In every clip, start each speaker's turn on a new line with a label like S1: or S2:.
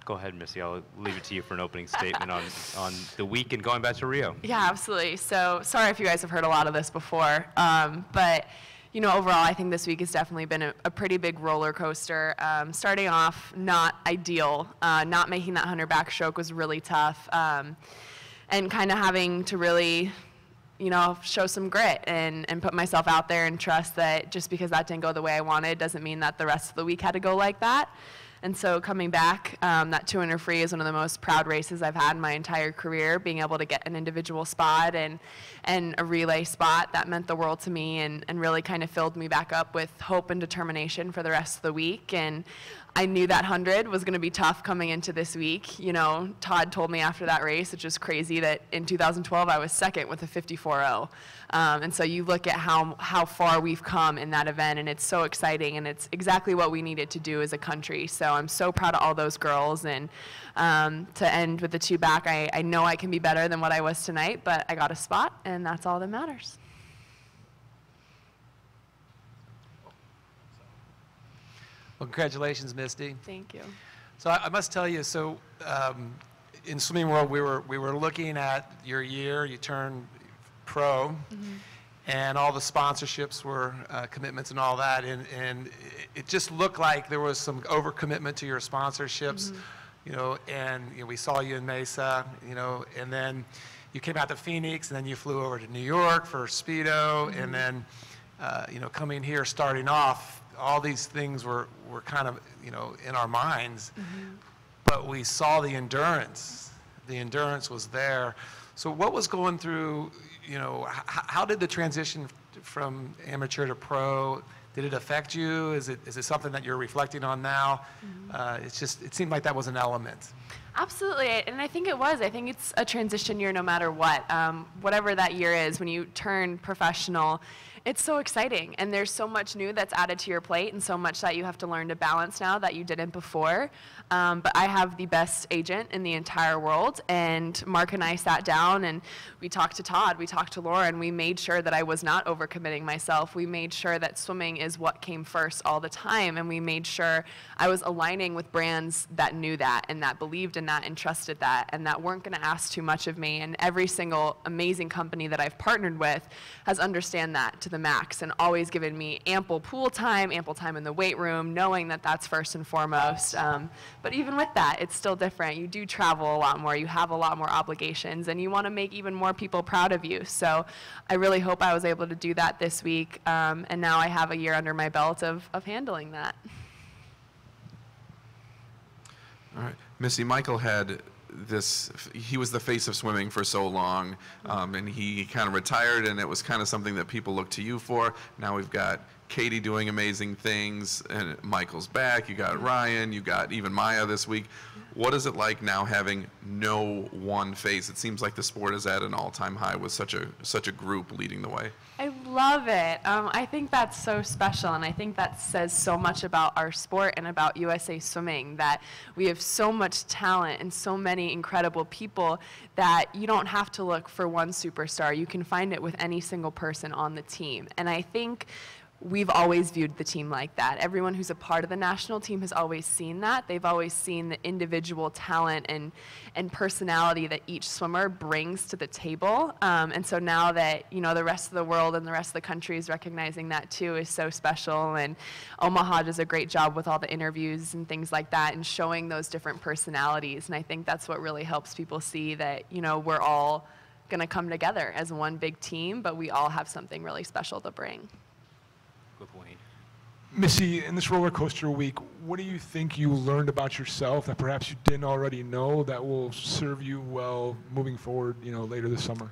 S1: Go ahead, Missy. I'll leave it to you for an opening statement on the week and going back to Rio.
S2: Yeah, absolutely. So sorry if you guys have heard a lot of this before, but you know, overall, I think this week has definitely been a pretty big roller coaster. Starting off not ideal, not making that 100 backstroke was really tough, and kind of having to really, you know, show some grit and put myself out there and trust that just because that didn't go the way I wanted doesn't mean that the rest of the week had to go like that. And so coming back, that 200 free is one of the most proud races I've had in my entire career. Being able to get an individual spot and a relay spot, that meant the world to me and really kind of filled me back up with hope and determination for the rest of the week. And I knew that 100 was going to be tough coming into this week. You know, Todd told me after that race, which is crazy, that in 2012 I was second with a 54.0. And so you look at how far we've come in that event, and it's so exciting, and it's exactly what we needed to do as a country. So I'm so proud of all those girls, and to end with the 2 back, I know I can be better than what I was tonight, but I got a spot, and that's all that matters.
S3: Well, congratulations, Misty.
S2: Thank you.
S3: So I must tell you, so in Swimming World, we were looking at your year. You turned pro, and all the sponsorships were commitments and all that, and it just looked like there was some overcommitment to your sponsorships, you know, and you know, we saw you in Mesa, you know, and then you came out to Phoenix, and then you flew over to New York for Speedo, and then, you know, coming here, starting off, all these things were kind of, you know, in our minds, but we saw the endurance. The endurance was there. So what was going through, you know, how did the transition from amateur to pro, did it affect you? Is it something that you're reflecting on now? It's just, it seemed like that was an element.
S2: Absolutely, and I think it was. I think it's a transition year no matter what. Whatever that year is, when you turn professional, it's so exciting, and there's so much new that's added to your plate and so much that you have to learn to balance now that you didn't before. But I have the best agent in the entire world, and Mark and I sat down and we talked to Todd, we talked to Laura, and we made sure that I was not overcommitting myself. We made sure that swimming is what came first all the time, and we made sure I was aligning with brands that knew that and that believed in that and trusted that and that weren't going to ask too much of me. And every single amazing company that I've partnered with has understand that to the max and always given me ample pool time, ample time in the weight room, knowing that that's first and foremost. But even with that, it's still different. You do travel a lot more, you have a lot more obligations, and you want to make even more people proud of you. So I really hope I was able to do that this week, and now I have a year under my belt of handling that.
S4: All right, Missy, Michael had this, he was the face of swimming for so long, and he kind of retired, and it was kind of something that people looked to you for. Now we've got Katie doing amazing things, and Michael's back, you got Ryan, you got even Maya this week. What is it like now having no one face? It seems like the sport is at an all-time high with such a group leading the way.
S2: I love it. I think that's so special, and I think that says so much about our sport and about USA Swimming, that we have so much talent and so many incredible people that you don't have to look for one superstar. You can find it with any single person on the team. And I think we've always viewed the team like that. Everyone who's a part of the national team has always seen that. They've always seen the individual talent and personality that each swimmer brings to the table. And so now that, you know, the rest of the world and the rest of the country is recognizing that too is so special. And Omaha does a great job with all the interviews and things like that and showing those different personalities. And I think that's what really helps people see that, you know, we're all going to come together as one big team, but we all have something really special to bring.
S5: Missy, in this roller coaster week, what do you think you learned about yourself that perhaps you didn't already know that will serve you well moving forward, you know, later this summer?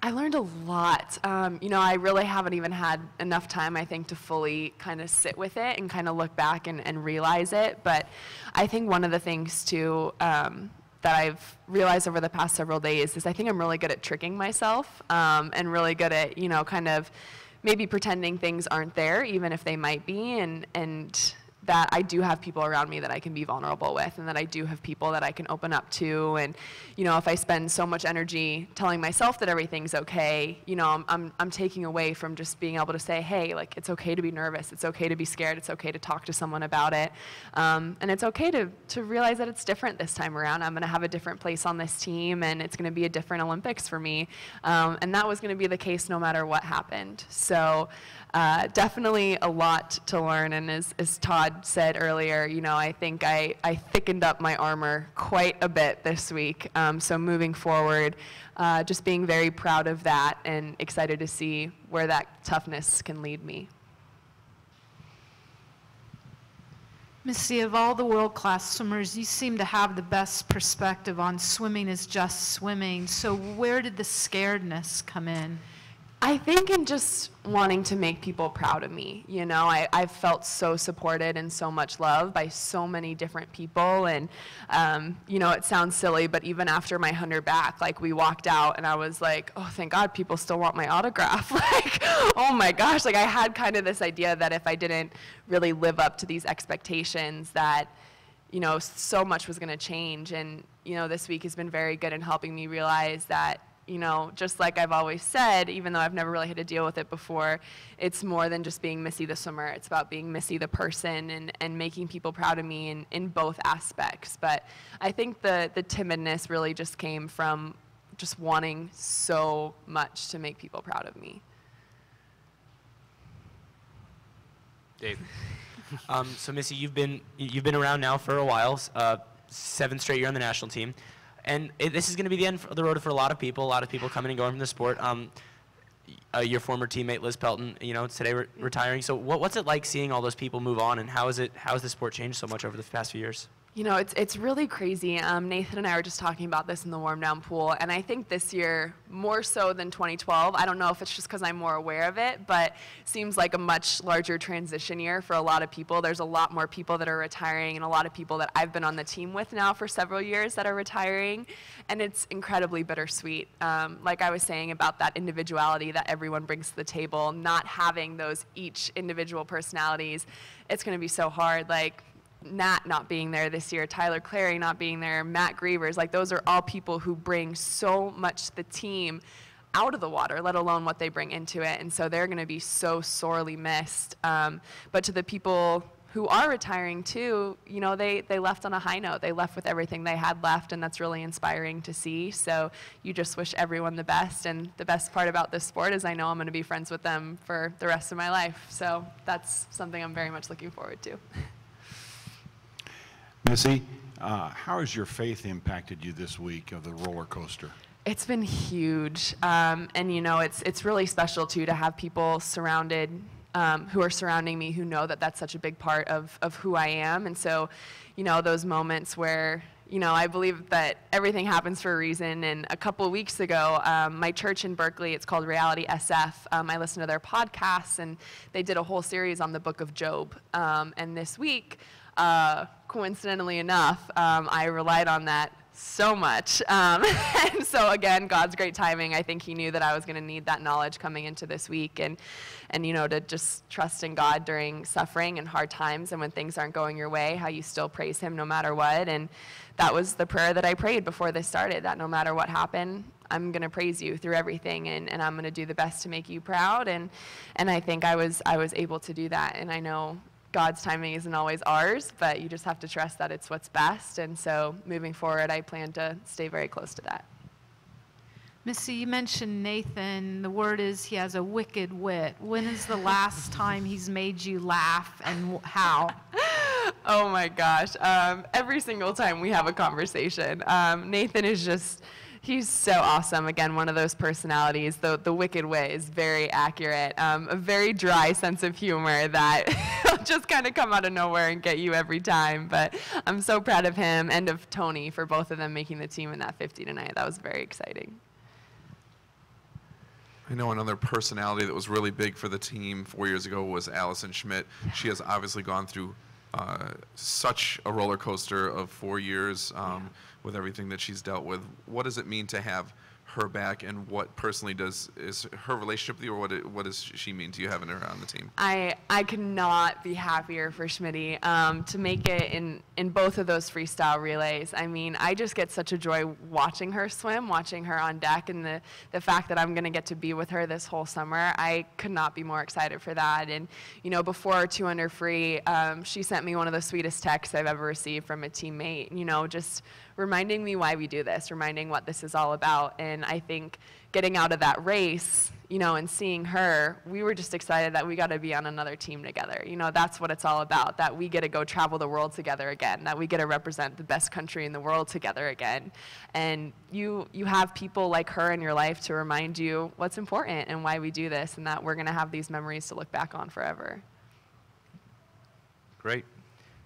S2: I learned a lot. You know, I really haven't even had enough time, I think, to fully kind of sit with it and kind of look back and realize it. But I think one of the things, too, that I've realized over the past several days is I think I'm really good at tricking myself and really good at, you know, kind of maybe pretending things aren't there, even if they might be, and that I do have people around me that I can be vulnerable with, and that I do have people that I can open up to. And, you know, if I spend so much energy telling myself that everything's okay, you know, I'm taking away from just being able to say, hey, like, it's okay to be nervous, it's okay to be scared, it's okay to talk to someone about it. And it's okay to realize that it's different this time around. I'm gonna have a different place on this team, and it's gonna be a different Olympics for me. And that was gonna be the case no matter what happened. So definitely a lot to learn, and as Todd said earlier, you know, I think I thickened up my armor quite a bit this week. So moving forward, just being very proud of that and excited to see where that toughness can lead me.
S6: Missy, of all the world-class swimmers, you seem to have the best perspective on swimming is just swimming. So where did the scaredness come in?
S2: I think in just wanting to make people proud of me. You know, I've felt so supported and so much love by so many different people. And, you know, it sounds silly, but even after my 100 back, like, we walked out and I was like, oh, thank God people still want my autograph. Like, oh my gosh, like, I had kind of this idea that if I didn't really live up to these expectations, that, you know, so much was gonna change. And, you know, this week has been very good in helping me realize that, you know, just like I've always said, even though I've never really had to deal with it before, it's more than just being Missy the swimmer. It's about being Missy the person, and making people proud of me in both aspects. But I think the timidness really just came from just wanting so much to make people proud of me.
S1: Dave.
S7: So Missy, you've been around now for a while, 7th straight year on the national team. And this is going to be the end of the road for a lot of people coming and going from the sport. Your former teammate Liz Pelton, you know, today retiring. So what's it like seeing all those people move on, and how has the sport changed so much over the past few years?
S2: You know, it's really crazy. Nathan and I were just talking about this in the warm-down pool, and I think this year, more so than 2012, I don't know if it's just because I'm more aware of it, but seems like a much larger transition year for a lot of people. There's a lot more people that are retiring, and a lot of people that I've been on the team with now for several years that are retiring, and it's incredibly bittersweet. Like I was saying about that individuality that everyone brings to the table, not having those each individual personalities, it's going to be so hard. Like, Nat not being there this year, Tyler Clary not being there, Matt Grievers, like, those are all people who bring so much to the team out of the water, let alone what they bring into it. And so they're going to be so sorely missed. But to the people who are retiring too, you know, they left on a high note. They left with everything they had left, and that's really inspiring to see. So you just wish everyone the best. And the best part about this sport is I know I'm going to be friends with them for the rest of my life. So that's something I'm very much looking forward to.
S8: Missy, how has your faith impacted you this week of the roller coaster?
S2: It's been huge, and you know, it's really special too to have people surrounded, who are surrounding me, who know that that's such a big part of who I am. And so, you know, those moments where, you know, I believe that everything happens for a reason. And a couple of weeks ago, my church in Berkeley, it's called Reality SF, I listened to their podcasts, and they did a whole series on the book of Job. And this week, coincidentally enough, I relied on that so much. And so again, God's great timing. I think he knew that I was going to need that knowledge coming into this week, and you know, to just trust in God during suffering and hard times, and when things aren't going your way, how you still praise him no matter what. And that was the prayer that I prayed before this started, that no matter what happened, I'm going to praise you through everything, and I'm going to do the best to make you proud. And I think I was able to do that. And I know God's timing isn't always ours, but you just have to trust that it's what's best. And so moving forward, I plan to stay very close to that.
S6: Missy, you mentioned Nathan. The word is he has a wicked wit. When is the last time he's made you laugh, and how?
S2: Oh my gosh. Every single time we have a conversation. Nathan is just, he's so awesome. Again, one of those personalities. The wicked wit is very accurate. A very dry sense of humor that will just kind of come out of nowhere and get you every time. But I'm so proud of him and of Tony for both of them making the team in that 50 tonight. That was very exciting.
S4: I know another personality that was really big for the team 4 years ago was Allison Schmidt. She has obviously gone through such a roller coaster of 4 years with everything that she's dealt with. What does it mean to have her back, and what personally is her relationship with you, or what does she mean to you having her on the team?
S2: I could not be happier for Schmitty to make it in both of those freestyle relays. I mean, I just get such a joy watching her swim, watching her on deck, and the fact that I'm going to get to be with her this whole summer. I could not be more excited for that. And, you know, before our 200 free, she sent me one of the sweetest texts I've ever received from a teammate, you know, just reminding me why we do this, reminding what this is all about. And I think getting out of that race, you know, and seeing her, we were just excited that we got to be on another team together. You know, that's what it's all about, that we get to go travel the world together again, that we get to represent the best country in the world together again. And you have people like her in your life to remind you what's important and why we do this, and that we're going to have these memories to look back on forever.
S1: Great.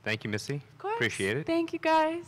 S1: Thank you, Missy.
S2: Of course.
S1: Appreciate it.
S2: Thank you, guys.